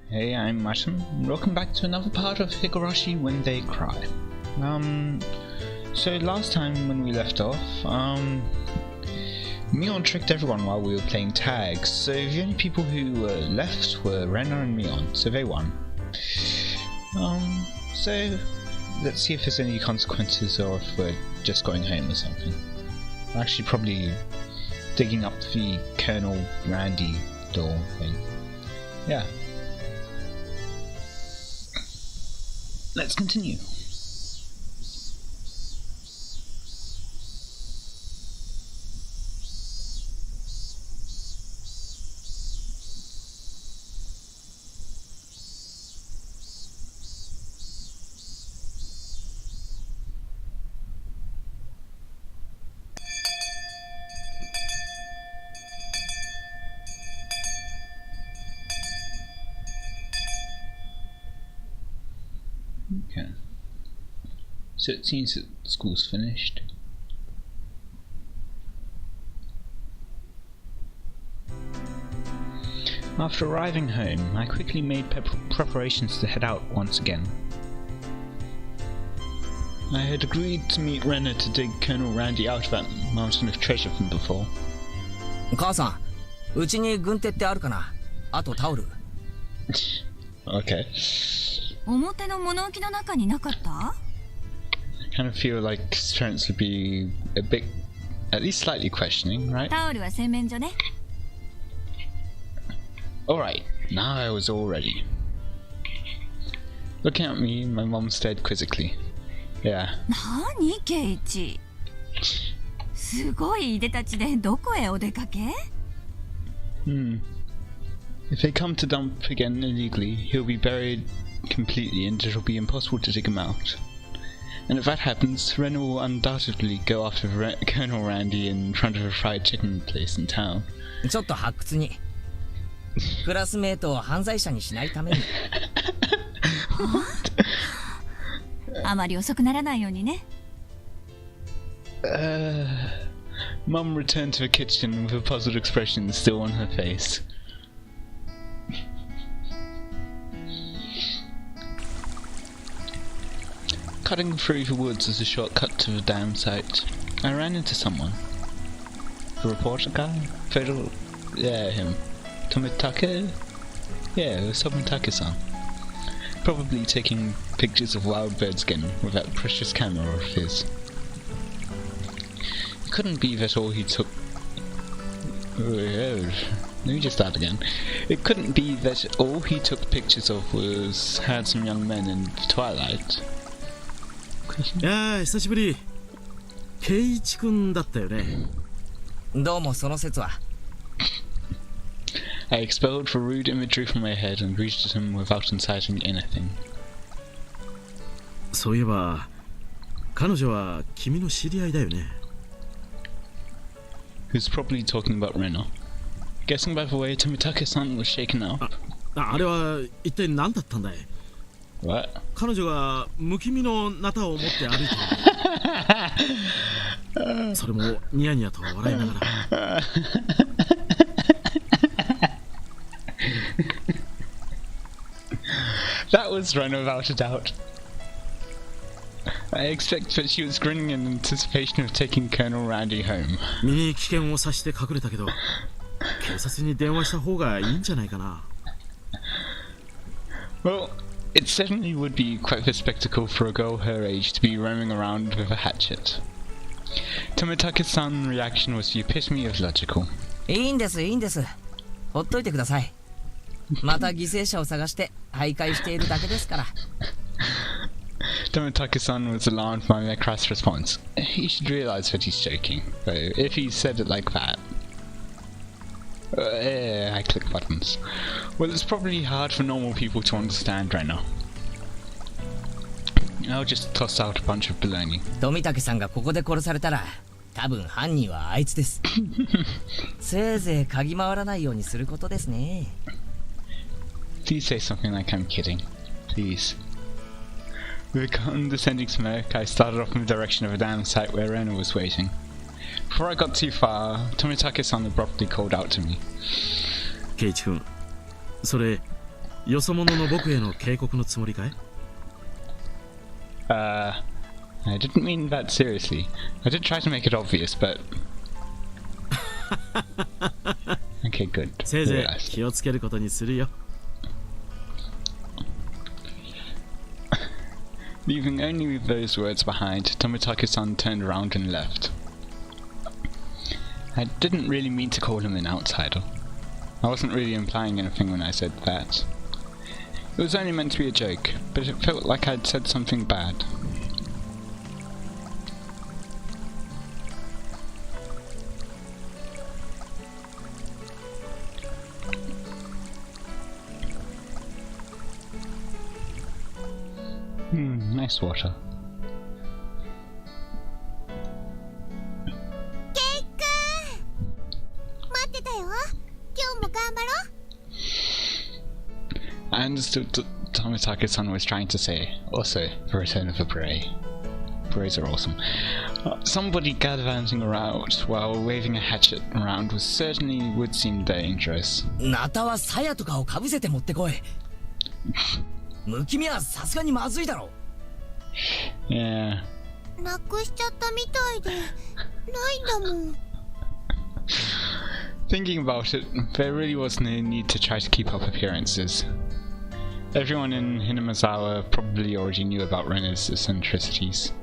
Hey, I'm Martin, and welcome back to another part of Higurashi When They Cry. So last time when we left off, Mion tricked everyone while we were playing tag, so the only people who were left were Rena and Mion, so they won. So let's see if there's any consequences or if we're just going home or something. We're actually probably digging up the Colonel Randy door thing. Yeah. Let's continue. Okay. So it seems that school's finished. After arriving home, I quickly made preparations to head out once again. I had agreed to meet Rena to dig Colonel Randy out of that mountain of treasure from before. 母さん、うちに軍手ってあるかな？あとタオル。Okay. 表の物置の中になかった？ I kind of feel like his parents would be a bit, at least slightly questioning, right? タオルは洗面所ね。Alright, now I was all ready. Looking at me, my mom stared quizzically. Yeah. 何ケイチ？すごいいでたちでどこへお出かけ？ If they come to dump again illegally, he'll be buried completely and it'll be impossible to dig him out. And if that happens, Rena will undoubtedly go after Colonel Randy in front of a fried chicken place in town. ちょっと発掘に。クラスメートを犯罪者にしないために。あまり遅くならないようにね。Mum returned to the kitchen with a puzzled expression still on her face. Cutting through the woods as a shortcut to the dam site, I ran into someone. The reporter guy? Federal... yeah, him. Tomitake? Yeah, it was Tomitake-san. Probably taking pictures of wild bird skin with that precious camera of his. It couldn't be that all he took... Let me just start again. It couldn't be that all he took pictures of was handsome young men in the twilight. いやー久しぶり。ケイイチ君だったよね。どうもその説は。I expelled the rude imagery from my head and greeted him without inciting anything. そういえば、彼女は君の知り合いだよね。Who's probably talking about Rena. Guessing by the way Tomitake-san was shaken up. あれは一体何だったんだい？ What? 彼女がむきみのナタを持って歩いている。それもニヤニヤと笑いながら。That was Rena without a doubt. I expect that she was grinning in anticipation of taking Colonel Randy home. 身に危険を察して隠れたけど、警察に電話した方がいいんじゃないかな。Well, it certainly would be quite the spectacle for a girl her age to be roaming around with a hatchet. Tomitake-san's reaction was the epitome of logical. いいんです、いいんです。ほっといてください。また犠牲者を探して徘徊しているだけですから。Tomitake-san was alarmed by my crass response. He should realize that he's joking, though, if he said it like that. I click buttons. Well, it's probably hard for normal people to understand right now. I'll just toss out a bunch of baloney. 富武さんがここで殺されたら、多分犯人はあいつです。せいぜい嗅ぎ回らないようにすることですね。Please say something like I'm kidding. Please. With a condescending smirk, I started off in the direction of a dam site where Rena was waiting. Before I got too far, Tomitake-san abruptly called out to me. ケイイチ君、それよそ者の僕への警告のつもりかい？ I didn't mean that seriously. I did try to make it obvious, but... Okay, good. せいぜい Realized. 気をつけることにするよ。Leaving only with those words behind, Tomitake-san turned around and left. I didn't really mean to call him an outsider. I wasn't really implying anything when I said that. It was only meant to be a joke, but it felt like I'd said something bad. Nice water. ケイ君待ってたよ。今日も頑張ろう。 I understood what Tomitake-san was trying to say. Also, the return of a beret. Berets are awesome. Somebody gallivanting around while waving a hatchet around would seem dangerous. ナタは鞘とかをかぶせて持ってこい。むきみはさすがにまずいだろ。 Yeah. なくしちゃったみたいでないんだもん。 Thinking about it, there really was no need to try to keep up appearances. Everyone in Hinamazawa probably already knew about Rena's eccentricities.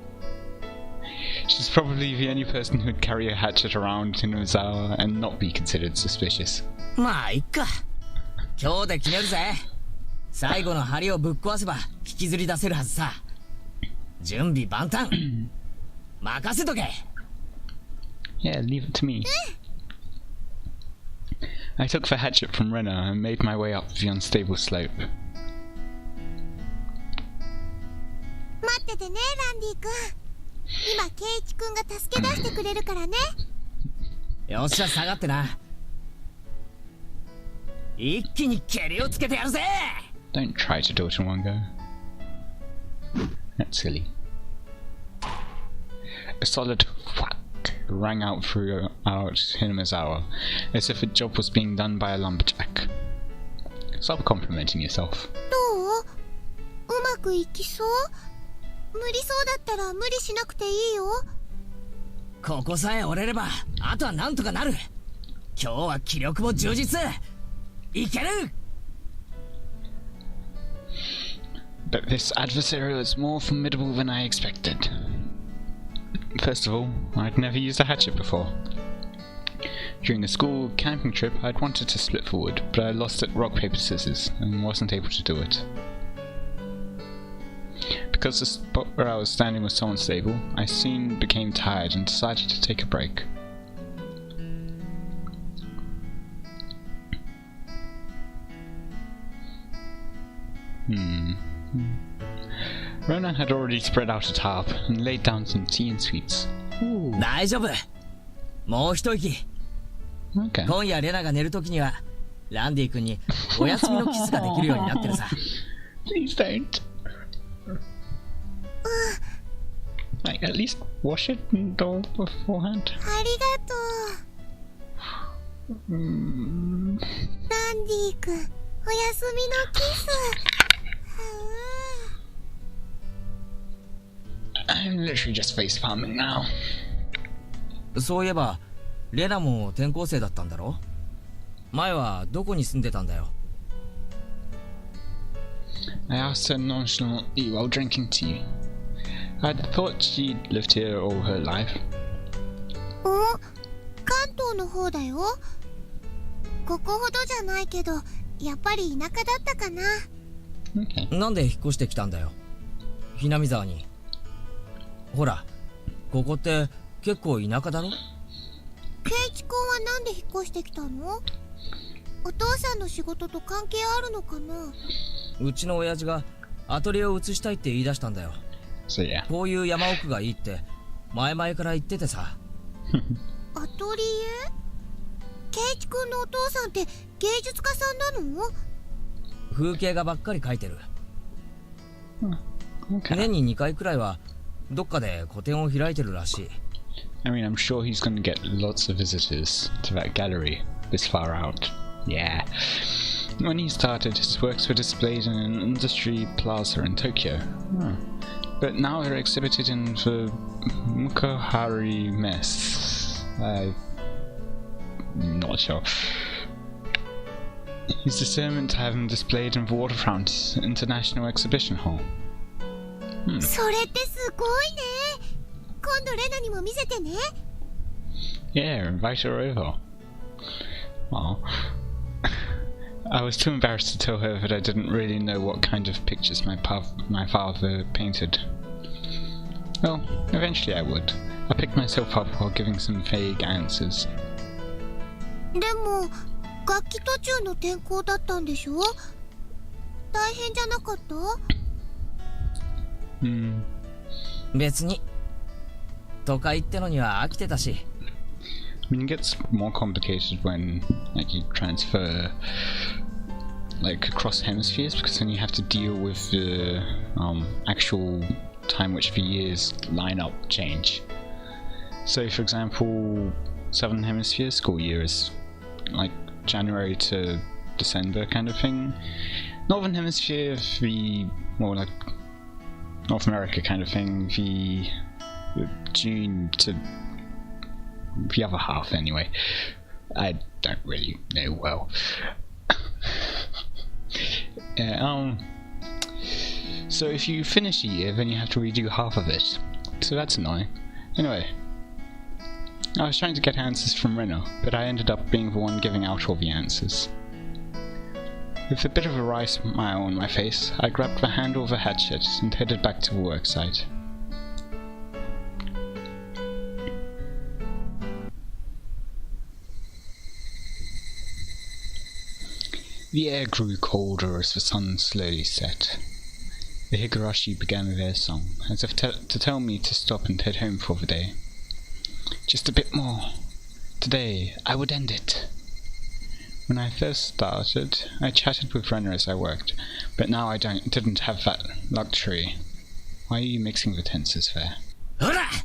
She's probably the only person who'd carry a hatchet around Hinamazawa and not be considered suspicious. まあいっか。今日で決めるぜ。最後の針をぶっ壊せば引きずり出せるはずさ。準備万端。任せとけ。 Yeah, leave it to me. I took the hatchet from Rena and made my way up the unstable slope. 待っててね、ランディ君。今、ケイチ君が助け出してくれるからね。よっしゃ、下がってな。一気に蹴りをつけてやるぜ。 Don't try to do it in one go. That's silly. A solid whack rang out throughout Hinamazawa, as if a job was being done by a lumberjack. Stop complimenting yourself. どう？うまくいきそう？無理そうだったら無理しなくていいよ。ここさえ折れれば、あとはなんとかなる。今日は気力も充実。いける！ But this adversary was more formidable than I expected. First of all, I'd never used a hatchet before. During a school camping trip, I'd wanted to split the wood, but I lost at rock, paper, scissors, and wasn't able to do it. Because the spot where I was standing was so unstable, I soon became tired and decided to take a break. Ronan had already spread out a tarp and laid down some tea and sweets. Ooh. 大丈夫。もう一息。 Okay. 今夜レナが寝るときには、ランディ君にお休みのキスができるようになってるさ。Please don't. Like, at least wash it and all beforehand. ありがとう。ランディ君、お休みのキス。I'm literally just face palming now. そういえば、レナも転校生だったんだろ？前はどこに住んでたんだよ。 I asked her nonchalantly while drinking tea. I'd thought she'd lived here all her life. お、関東の方だよ。ここほどじゃないけど、やっぱり田舎だったかな。Okay. なんで引っ越してきたんだよ。ひなみ沢に。ほら、ここって結構田舎だろ？ケイチ君はなんで引っ越してきたの？お父さんの仕事と関係あるのかな？うちの親父がアトリエを移したいって言い出したんだよ。So yeah. こういう山奥がいいって前々から言っててさ。アトリエ？ケイチ君のお父さんって芸術家さんなの？風景画ばっかり描いてる。Okay. 年に2回くらいはどっかで個展を開いてるらしい。I mean, I'm sure he's going to get lots of visitors to that gallery this far out. Yeah. When he started, his works were displayed in an industry plaza in Tokyo. Oh. But now they're exhibited in the Mukahari Mess. I'm not sure. He's determined to have them displayed in the Waterfront International Exhibition Hall. それってすごいね。今度レナにも見せてね。Yeah, invite her over. Well, I was too embarrassed to tell her that I didn't really know what kind of pictures my father painted. Well, eventually I would. I picked myself up while giving some vague answers. でも楽器途中の転校だったんでしょ？大変じゃなかった？別に都会ってのには飽きてたし。I mean, it gets more complicated when you transfer across hemispheres, because then you have to deal with the actual time which the years line up change. So, for example, Southern Hemisphere school year is January to December kind of thing. Northern Hemisphere, the more like North America kind of thing, the June to the other half anyway. I don't really know well. So if you finish a year, then you have to redo half of it. So that's annoying. Anyway, I was trying to get answers from Reno, but I ended up being the one giving out all the answers. With a bit of a wry smile on my face, I grabbed the handle of a hatchet and headed back to the worksite. The air grew colder as the sun slowly set. The Higurashi began their song, as if to tell me to stop and head home for the day. Just a bit more. Today, I would end it. When I first started, I chatted with Renner as I worked, but now I didn't have that luxury. Why are you mixing the tenses there? Hurra!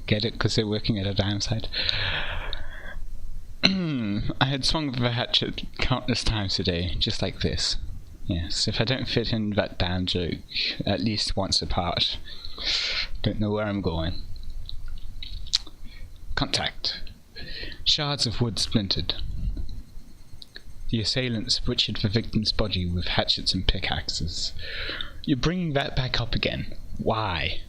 Get it? Because they're working at a dam site. I had swung the hatchet countless times today, just like this. Yes, if I don't fit in that damn joke at least once apart, don't know where I'm going. Contact. Shards of wood splintered. The assailants butchered the victim's body with hatchets and pickaxes. You're bringing that back up again. Why?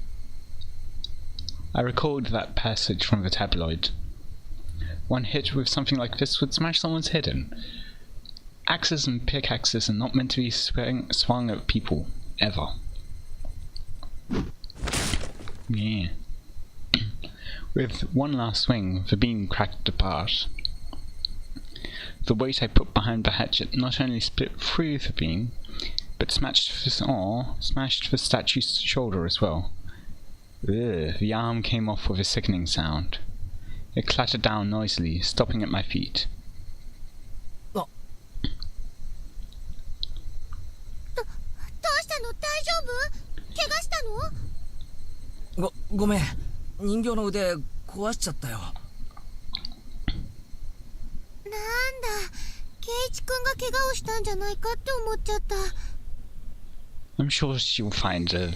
I recalled that passage from the tabloid. One hit with something like this would smash someone's head in. Axes and pickaxes are not meant to be swung at people, ever. Yeah. With one last swing, the beam cracked apart. The weight I put behind the hatchet not only split through the beam, but smashed the statue's shoulder as well. Ugh, the arm came off with a sickening sound. It clattered down noisily, stopping at my feet.ごめん、人形の腕壊しちゃったよ。なんだ、圭一くんが怪我をしたんじゃないかって思っちゃった。I'm sure she'll find a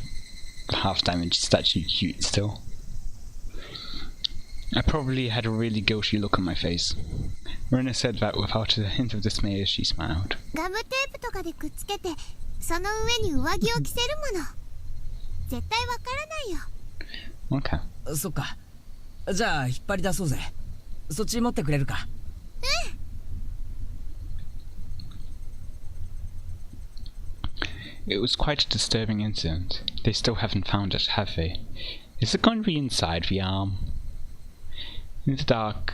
half-damaged statue cute still. I probably had a really guilty look on my face. Marina said that without a hint of dismay as she smiled. ガムテープとかでくっつけて、その上に上着を着せるもの。絶対わからないよ。Okay. そっか。じゃあ引っ張り出そうぜ。そっち持ってくれるか。It was quite a disturbing incident. They still haven't found it, have they? Is it going to be inside the arm? In the dark,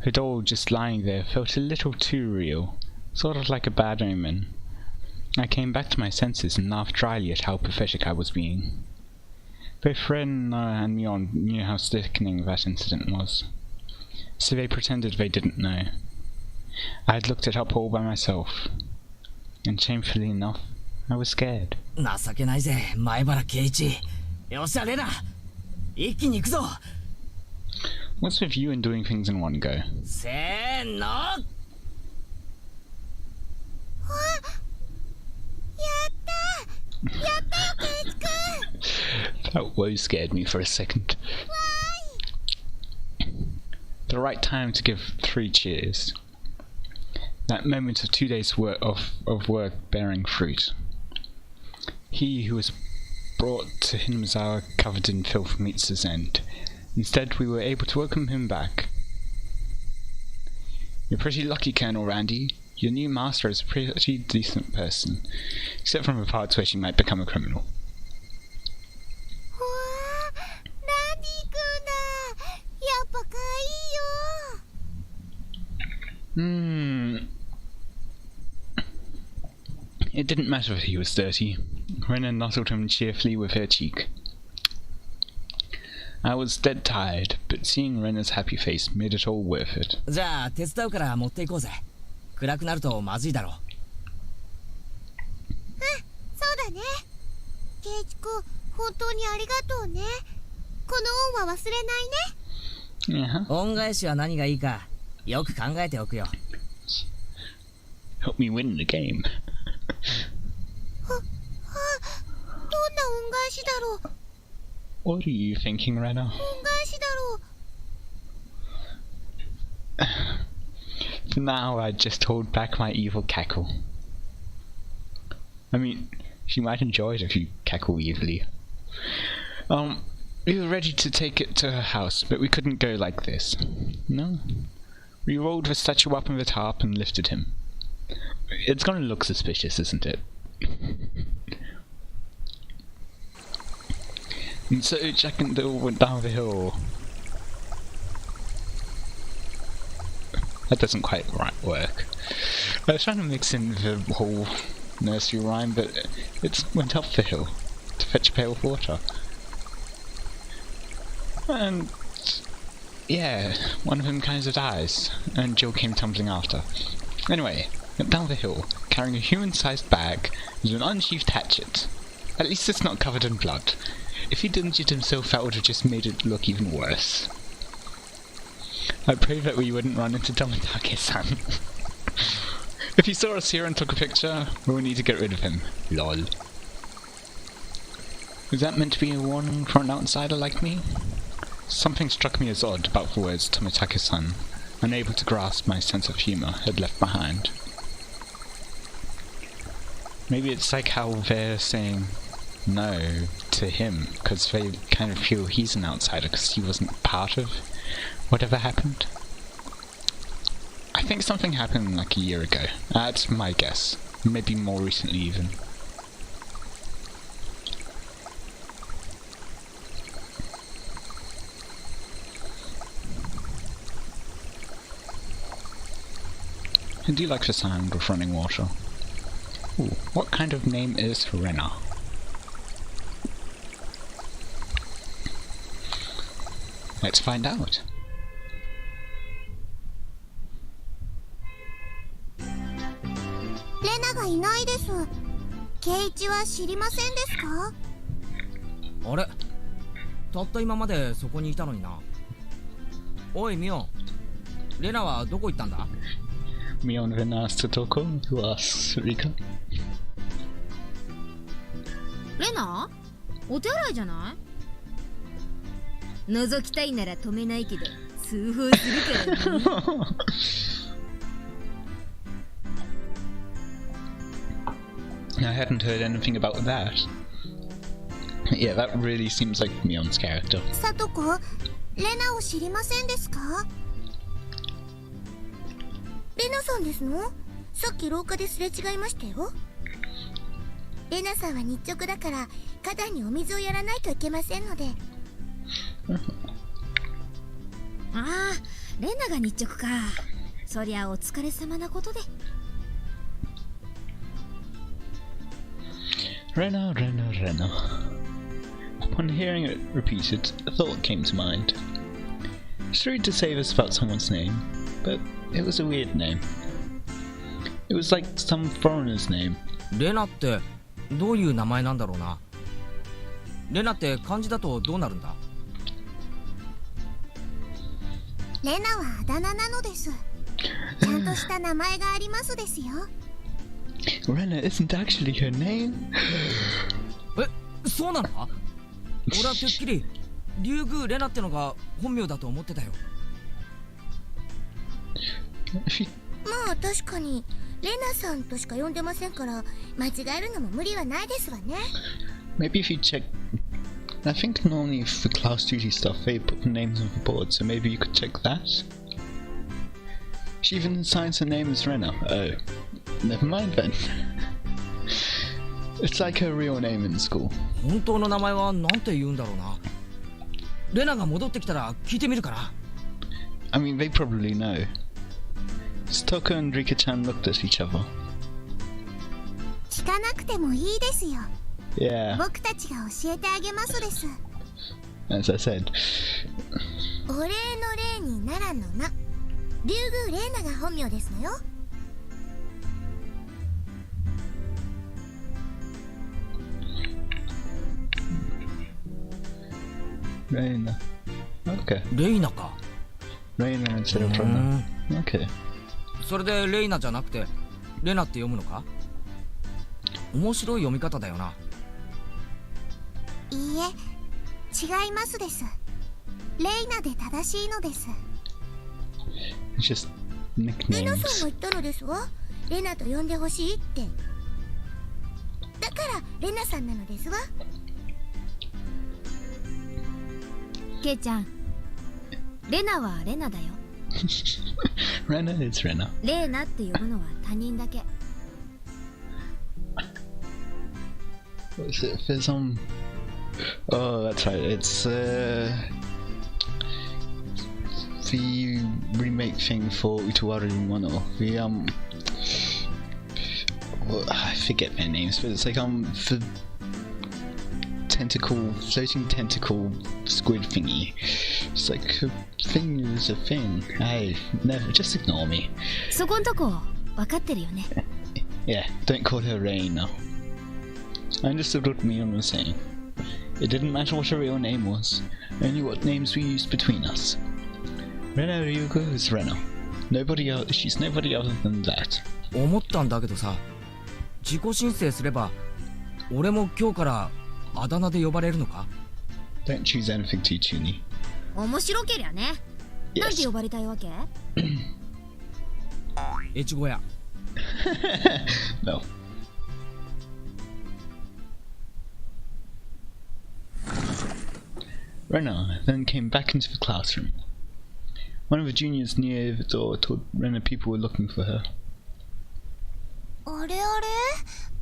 the doll just lying there felt a little too real, sort of like a bad omen. I came back to my senses and laughed dryly at how pathetic I was being. Both Ren and Myon knew how sickening that incident was, so they pretended they didn't know. I had looked it up all by myself, and shamefully enough, I was scared. 情けないぜ、前原圭一。よっしゃ、レナ。一気に行くぞ。 What's with you and doing things in one go? せーの。やったよケイチくん。 That woe scared me for a second. The right time to give 3 cheers. That moment of 2 days' work of work bearing fruit. He who was brought to Hinamizawa covered in filth meets his end. Instead, we were able to welcome him back. You're pretty lucky, Colonel Randy. Your new master is a pretty decent person, except from the parts where she might become a criminal. わあ、ランディ君だ。やっぱ可愛いよ。It didn't matter if he was dirty. Rena nuzzled him cheerfully with her cheek. I was dead tired, but seeing Rena's happy face made it all worth it. じゃあ手伝うから持っていこうぜ。暗くなるとまずいだろう。そうだね。ケイチくん、本当にありがとうね。この恩は忘れないね。恩返しは何がいいかよく考えておくよ。 Help me win the game. どんな恩返しだろう。 What are you thinking, Rena? 恩返しだろう。 For now, I'd just hold back my evil cackle. I mean, she might enjoy it if you cackle evilly. We were ready to take it to her house, but we couldn't go like this. No? We rolled the statue up on the tarp and lifted him. It's gonna look suspicious, isn't it? And so Jack and Dill went down the hill. That doesn't quite work. I was trying to mix in the whole nursery rhyme, but it went up the hill to fetch a pail of water. And yeah, one of them kind of dies, and Jill came tumbling after. Anyway, went down the hill, carrying a human-sized bag with an unsheathed hatchet. At least it's not covered in blood. If he'd injured himself, that would have just made it look even worse. I pray that we wouldn't run into Tomitake-san. If he saw us here and took a picture, we'll need to get rid of him. Lol. Was that meant to be a warning for an outsider like me? Something struck me as odd about the words Tomitake-san, unable to grasp my sense of humour, had left behind. Maybe it's like how they're saying no to him, because they kind of feel he's an outsider because he wasn't part of whatever happened. I think something happened like a year ago. That's my guess. Maybe more recently even. I do like the sound of running water. Ooh, what kind of name is Rena? Let's find out. レナがいないです。ケイチは知りませんですか？あれ、たった今までそこにいたのにな。おいミオン、レナはどこ行ったんだ？ Mion then asked Totoko, who asks Rika. レナ？お手洗いじゃない？覗きたいなら止めないけど通報するからね。I hadn't heard anything about that. Yeah, that really seems like Mion's character. サトコ、レナを知りませんですか？レナさんですの？さっき廊下ですれ違いましたよ。レナさんは日直だから花壇にお水をやらないといけませんので。ああ、レナが日直か。そりゃお疲れ様なことで。Rena, Rena, Rena. Upon hearing it repeated, a thought came to mind. It's rude to say this about someone's name, but it was a weird name. It was like some foreigner's name. レナってどういう名前なんだろうな。レナって漢字だとどうなるんだ？レナはあだ名なのです。ちゃんとした名前がありますですよ。Rena isn't actually her name. え、そうなのか？俺はてっきり竜宮レナってのが本名だと思ってたよ。まあ確かにレナさんとしか呼んでませんから間違えるのも無理はないですわね。 Maybe if you check, I think normally for class duty stuff they put the names on the board, so maybe you could check that. She even signs her name as Rena. Oh, never mind then. It's like her real name in school. 本当の名前はなんて言うんだろうな。レナが戻ってきたら聞いてみるかな。I mean, they probably know. Stoko and Rika-chan looked at each other. 聞かなくてもいいですよ。 Yeah, 僕たちが教えてあげますです。 as I said. お礼の礼に奈良の名、竜宮レナが本名ですのよ。Reina. Okay. レイナか。 Reina instead of Rena. Okay. それでレイナじゃなくてレナって読むのか？面白い読み方だよな。いいえ、違いますです。レイナで正しいのです。 It's just レナさんが nicknames. 言ったのですわ。レナと呼んでほしいって。だからレナさんなのですわ。ケイちゃん、レナはレナだよ。Rena is Rena. レーナって呼ぶのは他人だけ。 What is it? There's Oh, that's right. It's the remake thing for Utawaru Mono. The well, I forget their names, but it's like the floating tentacle squid thingy. It's like a thing is a thing. I never just ignore me. そこんとこ分かってるよね。 Yeah, don't call her Reina. I understood what Mion was saying. It didn't matter what her real name was, only what names we used between us. Rena Ryugu is Rena. Nobody else. She's nobody other than that. 思ったんだけどさ、自己申請すれば俺も今日からあだ名で呼ばれるのか？ Don't choose anything too toony. 面白けりゃね。なんて Yes. 呼ばれたいわけ？越後屋。No. Rena then came back into the classroom. One of the juniors near the door told Rena people were looking for her. あれあれ、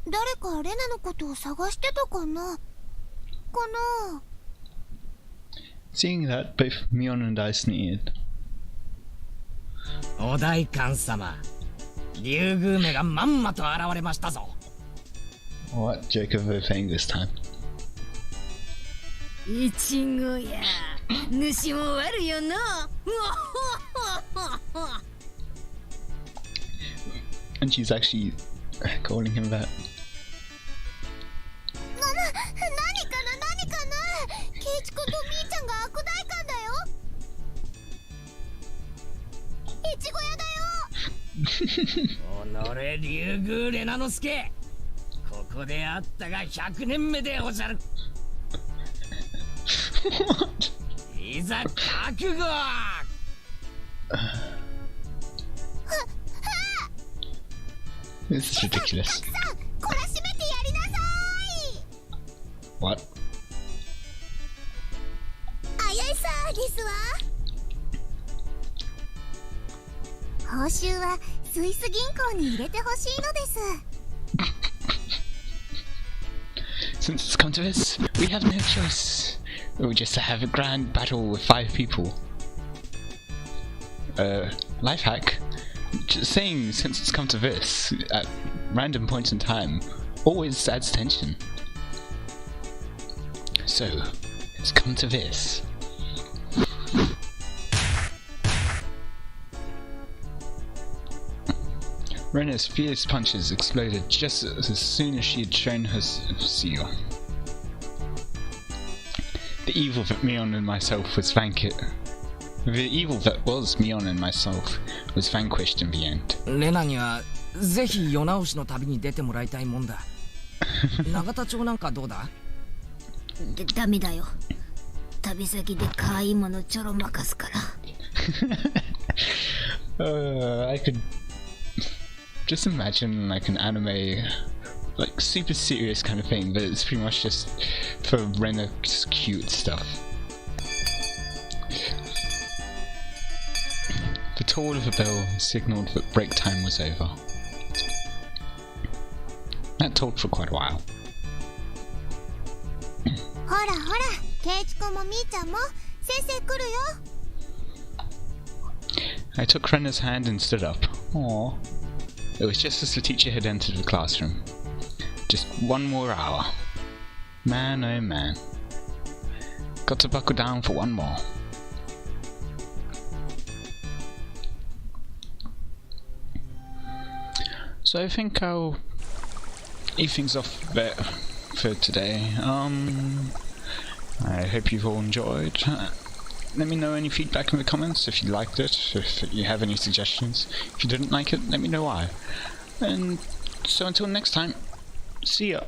誰かレナのことを探してたかな。Seeing that, both Mion and I sneered. お代官様、竜宮めがまんまと現れましたぞ。 What joke of a thing this time? いちごや、主も悪よな。And she's actually calling him that. 何かな。ケイチ君とみーちゃんが悪代官だよ。いちご屋だよ。おのれ竜宮レナの助、ここであったが100年目でおじゃる。いざ覚悟。 This is ridiculous. さん、懲らしめてやりなさい。 What? あやいさですわ。報酬はスイス銀行に入れてほしいのです。 Since it's come to this, we have no choice. We just have a grand battle with 5 people. Life hack. Just saying, since it's come to this, at random points in time, always adds tension. So, it's come to this. Rena's fierce punches exploded just as soon as she had shown her seal. The evil that Mion and myself would The evil that was Mion and myself was vanquished in the end. レナにはぜひ世直しの旅に出てもらいたいもんだ。永田町なんかどうだ？ダメだよ。旅先で可愛いものちょろまかすから。I could just imagine like an anime, like super serious kind of thing, but it's pretty much just for Rena's cute stuff. The toll of the bell signalled that break time was over. That told for quite a while. ほらほら、ケイチ君もみーちゃんも先生来るよ。 I took Rena's hand and stood up. Aww. It was just as the teacher had entered the classroom. Just one more hour. Man, oh man. Got to buckle down for one more. So I think I'll leave things off there for today. I hope you've all enjoyed. Let me know any feedback in the comments if you liked it, if you have any suggestions. If you didn't like it, let me know why. And so until next time, see ya.